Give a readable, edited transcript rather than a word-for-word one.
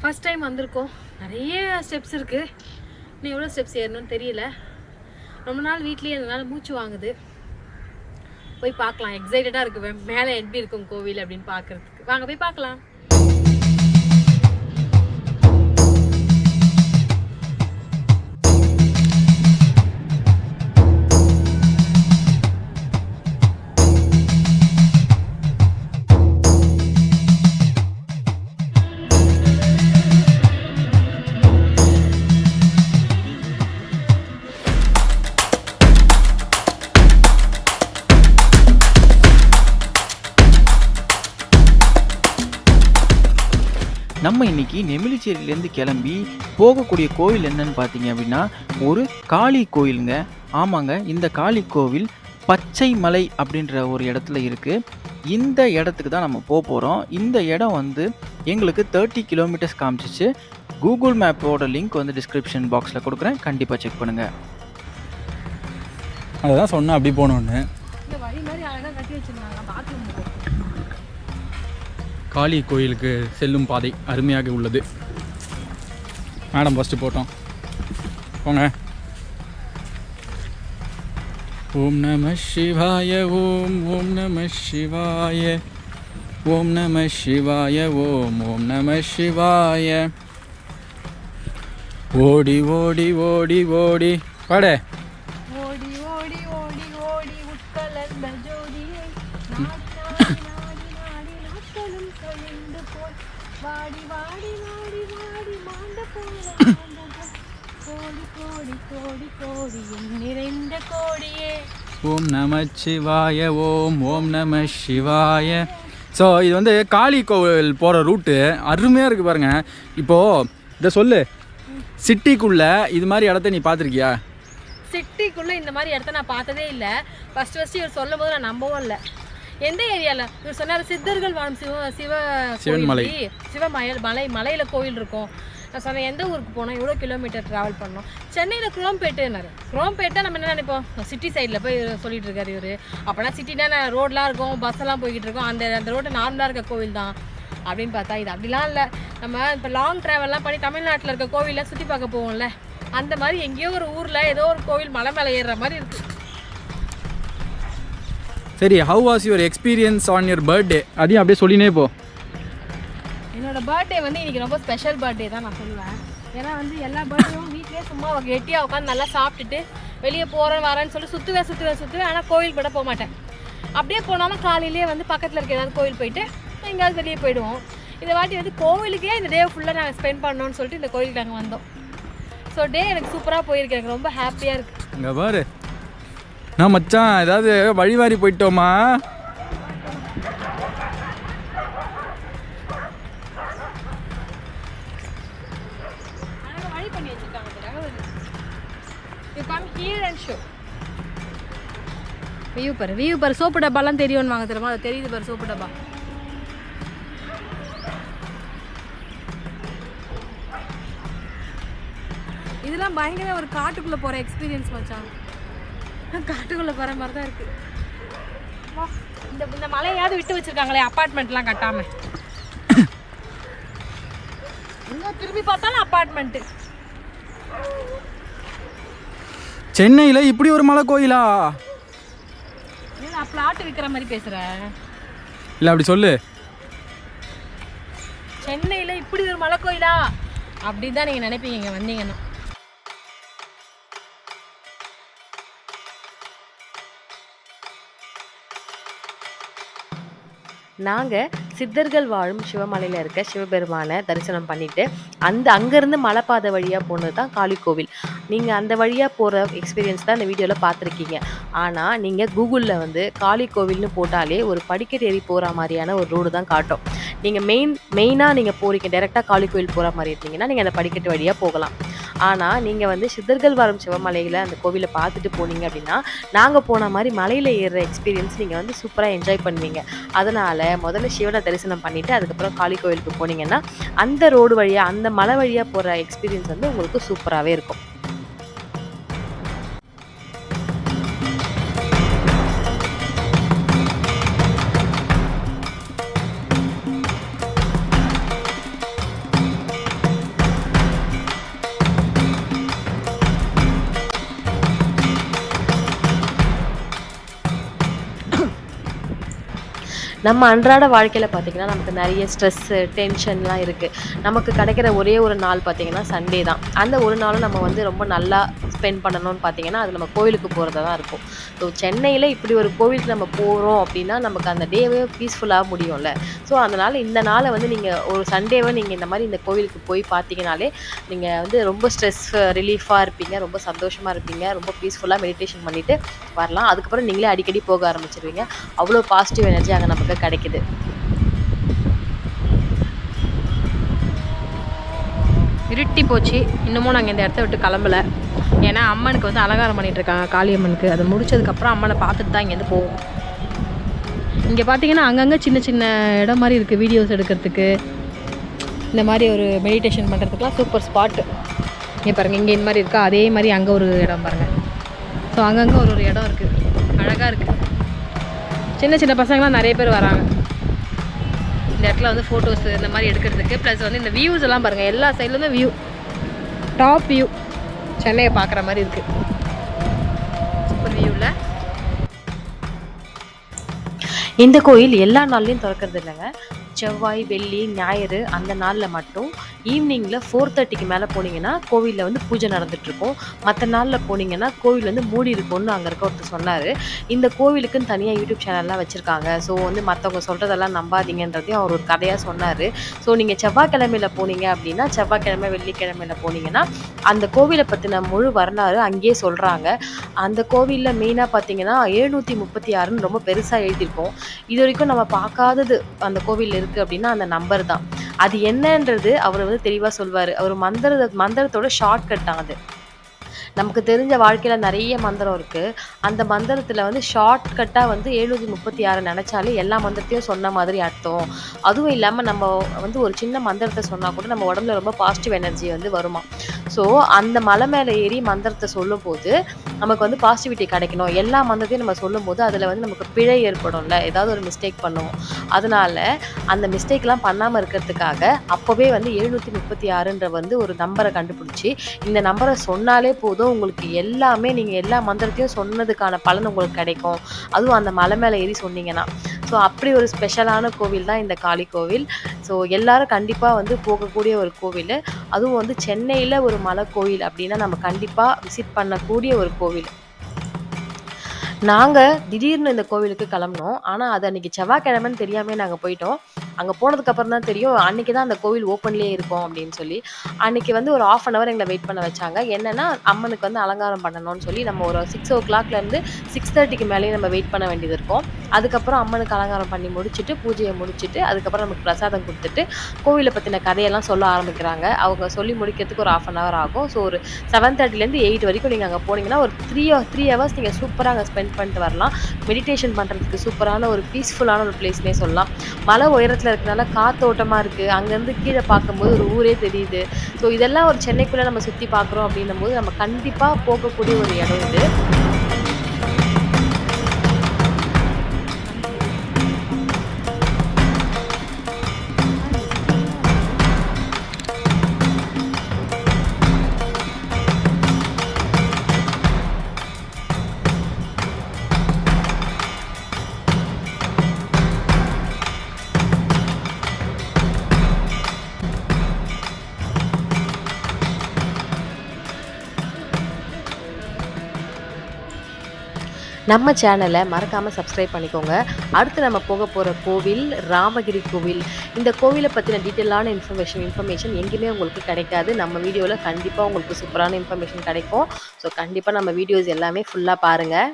First time வந்திருக்கோம். நிறைய steps இருக்குது. இன்னும் எவ்வளோ ஸ்டெப்ஸ் ஏறணும்னு தெரியல. ரொம்ப நாள் வீட்லேயே இருந்தனால மூச்சு வாங்குது. போய் பார்க்கலாம். எக்ஸைட்டடாக இருக்குது. மேலே எப்படி இருக்கும் கோவில் அப்படின்னு பார்க்குறதுக்கு. வாங்க போய் பார்க்கலாம். நம்ம இன்றைக்கி நெமிலிச்சேரியிலேருந்து கிளம்பி போகக்கூடிய கோவில் என்னன்னு பார்த்தீங்க அப்படின்னா ஒரு காளி கோயிலுங்க. ஆமாங்க, இந்த காளி கோவில் பச்சை மலை அப்படின்ற ஒரு இடத்துல இருக்குது. இந்த இடத்துக்கு தான் நம்ம போக போகிறோம். இந்த இடம் வந்து எங்களுக்கு 30 கிலோமீட்டர்ஸ் காமிச்சிச்சு. கூகுள் மேப்போட லிங்க் வந்து டிஸ்கிரிப்ஷன் பாக்ஸில் கொடுக்குறேன், கண்டிப்பாக செக் பண்ணுங்கள். அதுதான் சொன்னேன் அப்படி போகணுன்னு. இந்த வழி மாதிரி அழகாக கட்டி வச்சுருந்தாங்க. பாத்ரூம் காளி கோயிலுக்கு செல்லும் பாதை அருமையாக உள்ளது. மேடம் ஃபஸ்ட்டு போட்டோம் போங்க. ஓம் நம சிவாய ஓம் ஓம் நம சிவாய ஓம் நம சிவாய ஓம் ஓம் நம சிவாய. ஓடி ஓடி ஓடி ஓடி பாடு. ஓடி ஓடி ஓடி ஓடி உட்கலந்த ஜோதியை வாடி வாடி வாடி வாடி மாண்ட போல கோடி கோடி கோடி கோடி நிறைந்த கோடியே. ஓம் நம சிவாய ஓம் ஓம் நம சிவாய. ஸோ இது வந்து காளி கோவில் போகிற ரூட்டு அருமையாக இருக்குது பாருங்கள். இப்போது இதை சொல்லு, சிட்டிக்குள்ளே இது மாதிரி இடத்த நீ பார்த்துருக்கியா? சிட்டிக்குள்ளே இந்த மாதிரி இடத்த நான் பார்த்ததே இல்லை. ஃபஸ்ட்டு இவர் சொல்லும் போது நான் நம்பவும் இல்லை. எந்த ஏரியாவில் இவர் சொன்னார்? சித்தர்கள் வாழும் சிவன்மலை மலையில் கோவில் இருக்கும். நான் சொன்னேன் எந்த ஊருக்கு போனோம், எவ்வளோ கிலோமீட்டர் ட்ராவல் பண்ணோம். சென்னையில் குரோம்பேட்டுனாரு. குரோம்பேட்டை நம்ம என்ன நினைப்போம், சிட்டி சைடில் போய் சொல்லிட்டு இருக்காரு இவர். அப்போனா சிட்டினா ரோடெலாம் இருக்கும், பஸ்ஸெல்லாம் போய்கிட்டு இருக்கோம். அந்த ரோடு நார்மலாக இருக்க கோவில் தான் அப்படின்னு பார்த்தா இது அப்படிலாம் இல்லை. நம்ம இப்போ லாங் ட்ராவல்லாம் பண்ணி தமிழ்நாட்டில் இருக்க கோவிலில் சுற்றி பார்க்க போவோம்ல, அந்த மாதிரி எங்கேயோ ஒரு ஊரில் ஏதோ ஒரு கோவில் மலை மேலே ஏறுற மாதிரி இருக்குது. சரி, how was your experience on your birthday? அதையும் அப்படியே சொல்லினே போ. என்னோட பர்த்டே வந்து இன்றைக்கி ரொம்ப ஸ்பெஷல் பர்த்டே தான் நான் சொல்லுவேன். ஏன்னா வந்து எல்லா பர்த்டேவும் வீட்லேயே சும்மா கெட்டியாக உட்காந்து நல்லா சாப்பிட்டுட்டு வெளியே போகிறேன் வரேன்னு சொல்லி சுற்றுவேன். ஆனால் கோவில் கூட போக மாட்டேன். அப்படியே போனாலும் காலையிலேயே வந்து பக்கத்தில் இருக்க ஏதாவது கோவில் போயிட்டு எங்கேயாவது வெளியே போயிடுவோம். இந்த வாட்டி வந்து கோவிலுக்கே இந்த டே ஃபுல்லாக நாங்கள் ஸ்பெண்ட் பண்ணோன்னு சொல்லிட்டு இந்த கோவிலுக்கு நாங்கள் வந்தோம். ஸோ டே எனக்கு சூப்பராக போயிருக்கு. எனக்கு ரொம்ப ஹாப்பியாக இருக்குது. இங்கே பாரு, நான் மச்சான் ஏதாவது வழிவாரி போயிட்டோமா? வழி பண்ணி வச்சிருக்காங்க. வியூ பாரு. சோப்பு டப்பாலாம் தெரியும்னு வாங்க தெரியுமா? அது தெரியுது பாரு, சோப்பு டப்பா. இதெல்லாம் பயங்கர ஒரு காட்டுக்குள்ளே போகிற எக்ஸ்பீரியன்ஸ் மச்சான். காட்டுக்குள்ளே போகிற மாதிரி தான் இருக்குது. வா, இந்த மலையாவது விட்டு வச்சுருக்காங்களே அப்பார்ட்மெண்ட்லாம் கட்டாமல். எங்கே திரும்பி பார்த்தாலும் அப்பார்ட்மெண்ட்டு. சென்னையில் இப்படி ஒரு மலை கோயிலா? நான் பிளாட் விற்கிற மாதிரி பேசுகிறேன். இல்லை அப்படி சொல்லு. சென்னையில் இப்படி ஒரு மலை கோயிலா அப்படி தான் நீங்கள் நினைப்பீங்க இங்கே வந்தீங்கன்னா. நாங்கள் சித்தர்கள் வாழும் சிவமலையில் இருக்க சிவபெருமானை தரிசனம் பண்ணிவிட்டு அங்கேருந்து மலைப்பாதை வழியாக போனது தான் காளி கோவில். நீங்கள் அந்த வழியாக போகிற எக்ஸ்பீரியன்ஸ் தான் இந்த வீடியோவில் பார்த்துருக்கீங்க. ஆனால் நீங்கள் கூகுளில் வந்து காளி கோவில்னு போட்டாலே ஒரு படிக்கட்டு ஏறி போகிற மாதிரியான ஒரு ரோடு தான் காட்டும். நீங்கள் மெயினாக நீங்கள் போகிறீங்க டேரெக்டாக காளி கோவில் போகிற மாதிரி இருந்தீங்கன்னா நீங்கள் அந்த படிக்கட்டு வழியாக போகலாம். ஆனால் நீங்கள் வந்து சித்தர்கள் வாழும் சிவமலையில் அந்த கோவிலை பார்த்துட்டு போனீங்க அப்படின்னா நாங்கள் போன மாதிரி மலையில் ஏறுற எக்ஸ்பீரியன்ஸ் நீங்கள் வந்து சூப்பராக என்ஜாய் பண்ணுவீங்க. அதனால் முதல்ல சிவனை தரிசனம் பண்ணிவிட்டு அதுக்கப்புறம் காளி கோவிலுக்கு போனீங்கன்னா அந்த ரோடு வழியாக அந்த மலை வழியாக போகிற எக்ஸ்பீரியன்ஸ் வந்து உங்களுக்கு சூப்பராகவே இருக்கும். நம்ம அன்றாட வாழ்க்கையில் பார்த்திங்கன்னா நமக்கு நிறைய ஸ்ட்ரெஸ்ஸு டென்ஷன்லாம் இருக்குது. நமக்கு கிடைக்கிற ஒரே ஒரு நாள் பார்த்திங்கன்னா சண்டே தான். அந்த ஒரு நாளும் நம்ம வந்து ரொம்ப நல்லா ஸ்பெண்ட் பண்ணணும்னு பார்த்திங்கன்னா அது நம்ம கோவிலுக்கு போகிறதா தான் இருக்கும். ஸோ சென்னையில் இப்படி ஒரு கோவிலுக்கு நம்ம போகிறோம் அப்படின்னா நமக்கு அந்த டேவே பீஸ்ஃபுல்லாக முடியும்ல. ஸோ அதனால் இந்த நாளை வந்து நீங்கள் ஒரு சண்டேவை நீங்கள் இந்த மாதிரி இந்த கோவிலுக்கு போய் பார்த்தீங்கனாலே நீங்கள் வந்து ரொம்ப ஸ்ட்ரெஸ் ரிலீஃபாக இருப்பீங்க, ரொம்ப சந்தோஷமாக இருப்பீங்க, ரொம்ப பீஸ்ஃபுல்லாக மெடிடேஷன் பண்ணிவிட்டு வரலாம். அதுக்கப்புறம் நீங்களே அடிக்கடி போக ஆரம்பிச்சிருவீங்க. அவ்வளோ பாசிட்டிவ் எனர்ஜி அங்கே நமக்கு கிடைக்குது. இருட்டி போச்சு. இன்னமும் நாங்கள் இந்த இடத்த விட்டு கிளம்பல. ஏன்னா அம்மனுக்கு வந்து அலங்காரம் பண்ணிட்டு இருக்காங்க, காளியம்மனுக்கு. அதை முடிச்சதுக்கப்புறம் அம்மனை பார்த்துட்டு தான் இங்கேருந்து போவோம். இங்கே பார்த்தீங்கன்னா அங்கங்கே சின்ன சின்ன இடம் மாதிரி இருக்குது வீடியோஸ் எடுக்கிறதுக்கு, இந்த மாதிரி ஒரு மெடிடேஷன் பண்ணுறதுக்குலாம் சூப்பர் ஸ்பாட்டு. இங்கே பாருங்கள், இங்கே இந்த மாதிரி இருக்கா, அதே மாதிரி அங்கே ஒரு இடம் பாருங்கள். ஸோ அங்கங்கே ஒரு ஒரு இடம் இருக்குது, அழகாக இருக்குது. சின்ன சின்ன பசங்களாம் நிறைய பேர் வராங்க இந்த இடத்துல வந்து ஃபோட்டோஸ் இந்த மாதிரி எடுக்கிறதுக்கு. ப்ளஸ் வந்து இந்த வியூஸ் எல்லாம் பாருங்கள், எல்லா சைட்லேருந்து வியூ, டாப் வியூ சென்னையை பார்க்குற மாதிரி இருக்குது. சூப்பர் வியூவில். இந்த கோயில் எல்லா நாள்லையும் திறக்கிறது இல்லைங்க. செவ்வாய், வெள்ளி, ஞாயிறு அந்த நாளில் மட்டும் ஈவினிங்கில் 4:30க்கு மேலே போனீங்கன்னா கோவிலில் வந்து பூஜை நடந்துகிட்ருக்கும். மற்ற நாளில் போனீங்கன்னா கோவில் வந்து மூடி இருக்கும்னு அங்கே இருக்க ஒருத்தர் சொன்னார். இந்த கோவிலுக்குன்னு தனியாக யூடியூப் சேனல்லாம் வச்சுருக்காங்க. ஸோ வந்து மற்றவங்க சொல்கிறதெல்லாம் நம்பாதீங்கன்றதையும் அவர் ஒரு கதையாக சொன்னார். ஸோ நீங்கள் செவ்வாய்க்கிழமையில் போனீங்க அப்படின்னா, செவ்வாய்க்கிழமை வெள்ளிக்கிழமையில் போனீங்கன்னா அந்த கோவிலை பற்றின முழு வரலாறு அங்கேயே சொல்கிறாங்க. அந்த கோவிலில் மெயினாக பார்த்தீங்கன்னா 736ன்னு ரொம்ப பெருசாக எழுதியிருக்கோம். இது வரைக்கும் நம்ம பார்க்காதது அந்த கோவில் இருக்குது அப்படின்னா அந்த நம்பர் தான். அது என்னன்றது அவர் வந்து தெளிவாக சொல்வார். அவர் மந்திரத்தோட ஷார்ட்கட் தான் அது. நமக்கு தெரிஞ்ச வாழ்க்கையில் நிறைய மந்திரம் இருக்குது. அந்த மந்திரத்தில் வந்து ஷார்ட்கட்டாக வந்து 736 நினச்சாலே எல்லா மந்திரத்தையும் சொன்ன மாதிரி அர்த்தம். அதுவும் இல்லாமல் நம்ம வந்து ஒரு சின்ன மந்திரத்தை சொன்னால் கூட நம்ம உடம்புல ரொம்ப பாசிட்டிவ் எனர்ஜி வந்து வருமா. ஸோ அந்த மலை மேலே ஏறி மந்திரத்தை சொல்லும் போது நமக்கு வந்து பாசிட்டிவிட்டி கிடைக்கணும். எல்லா மந்திரத்தையும் நம்ம சொல்லும் போது அதில் வந்து நமக்கு பிழை ஏற்படும்ல, ஏதாவது ஒரு மிஸ்டேக் பண்ணுவோம். அதனால அந்த மிஸ்டேக்லாம் பண்ணாமல் இருக்கிறதுக்காக அப்போவே வந்து 736ன்ற வந்து ஒரு நம்பரை கண்டுபிடிச்சி, இந்த நம்பரை சொன்னாலே போதும் உங்களுக்கு எல்லாமே, நீங்கள் எல்லா மந்திரத்தையும் சொன்னதுக்கான பலன் உங்களுக்கு கிடைக்கும். அதுவும் அந்த மலை மேலே ஏறி சொன்னீங்கன்னா. ஸோ அப்படி ஒரு ஸ்பெஷலான கோவில் தான் இந்த காளி கோவில். ஸோ எல்லாரும் கண்டிப்பாக வந்து போகக்கூடிய ஒரு கோவில். அதுவும் வந்து சென்னையில் ஒரு மலை கோவில் அப்படின்னா நம்ம கண்டிப்பாக விசிட் பண்ணக்கூடிய ஒரு கோவில். நாங்கள் திடீர்னு இந்த கோவிலுக்கு கிளம்புனோம். ஆனால் அது அன்றைக்கி செவ்வாய்க்கிழமைன்னு தெரியாமல் நாங்கள் போயிட்டோம். அங்கே போனதுக்கப்புறம் தான் தெரியும் அன்றைக்கி தான் அந்த கோவில் ஓப்பன்லேயே இருக்கும் அப்படின்னு சொல்லி. அன்றைக்கி வந்து ஒரு 1/2 hour எங்களை வெயிட் பண்ண வச்சாங்க. என்னென்னா அம்மனுக்கு வந்து அலங்காரம் பண்ணணும்னு சொல்லி நம்ம ஒரு 6 o'clockலேருந்து 6:30க்கு மேலேயே நம்ம வெயிட் பண்ண வேண்டியது இருக்கும். அதுக்கப்புறம் அம்மனுக்கு அலங்காரம் பண்ணி முடிச்சுட்டு பூஜையை முடிச்சுட்டு அதுக்கப்புறம் நமக்கு பிரசாதம் கொடுத்துட்டு கோவிலை பற்றின கதையெல்லாம் சொல்ல ஆரம்பிக்கிறாங்க. அவங்க சொல்லி முடிக்கிறதுக்கு ஒரு 1/2 hour ஆகும். ஸோ ஒரு 7:30லேருந்து 8 வரைக்கும் நீங்கள் அங்கே போனீங்கன்னா ஒரு 3 hours நீங்கள் சூப்பராக அங்கே ஸ்பெண்ட் பண்ணிட்டு வரலாம். மெடிடேஷன் பண்ணுறதுக்கு சூப்பரான ஒரு பீஸ்ஃபுல்லான ஒரு பிளேஸ்னே சொல்லலாம். மலை உயரத்தில் இருக்கிறனால காத்தோட்டமாக இருக்குது. அங்கேருந்து கீழே பார்க்கும்போது ஒரு ஊரே தெரியுது. ஸோ இதெல்லாம் ஒரு சென்னைக்குள்ளே நம்ம சுற்றி பார்க்குறோம் அப்படின்னும் போது நம்ம கண்டிப்பாக போகக்கூடிய ஒரு இடம் இது. நம்ம சேனலை மறக்காமல் சப்ஸ்கிரைப் பண்ணிக்கோங்க. அடுத்து நம்ம போக போகிற கோவில் ராமகிரி கோவில். இந்த கோவிலை பற்றின டீட்டெயிலான இன்ஃபர்மேஷன் எங்கேயுமே உங்களுக்கு கிடைக்காது. நம்ம வீடியோவில் கண்டிப்பாக உங்களுக்கு சூப்பரான இன்ஃபர்மேஷன் கிடைக்கும். ஸோ கண்டிப்பாக நம்ம வீடியோஸ் எல்லாமே ஃபுல்லாக பாருங்கள்.